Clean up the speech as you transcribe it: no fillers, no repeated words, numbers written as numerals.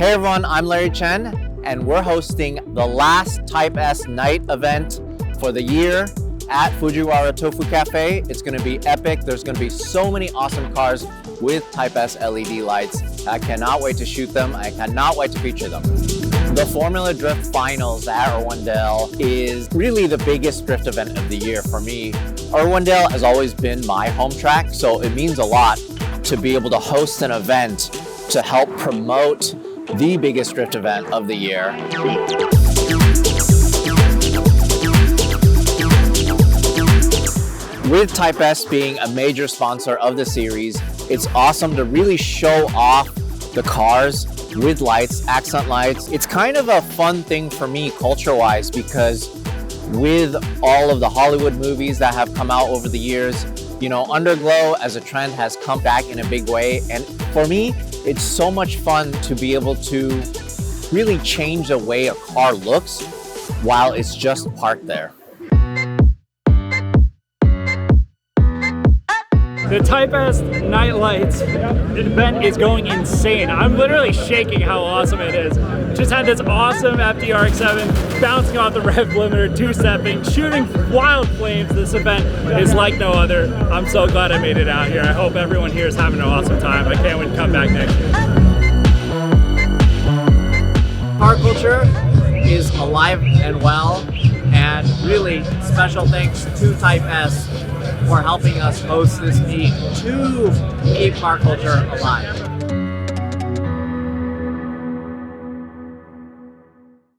Hey everyone, I'm Larry Chen, and we're hosting the last Type S night event for the year at Fujiwara Tofu Cafe. It's going to be epic. There's going to be so many awesome cars with Type S LED lights. I cannot wait to shoot them. I cannot wait to feature them. The Formula DRIFT Finals at Irwindale is really the biggest drift event of the year for me. Irwindale has always been my home track, so it means a lot to be able to host an event to help promote the biggest drift event of the year. With Type S being a major sponsor of the series, it's awesome to really show off the cars with lights, accent lights. It's kind of a fun thing for me culture-wise because with all of the Hollywood movies that have come out over the years, you know, underglow as a trend has come back in a big way. And for me, it's so much fun to be able to really change the way a car looks while it's just parked there. The Type S night lights event is going insane. I'm literally shaking how awesome it is. Just had this awesome FDRX7 bouncing off the rev limiter, two-stepping, shooting wild flames. This event is like no other. I'm so glad I made it out here. I hope everyone here is having an awesome time. I can't wait to come back next year. Car culture is alive and well, and really special thanks to Type S for helping us host this meet to keep car culture alive.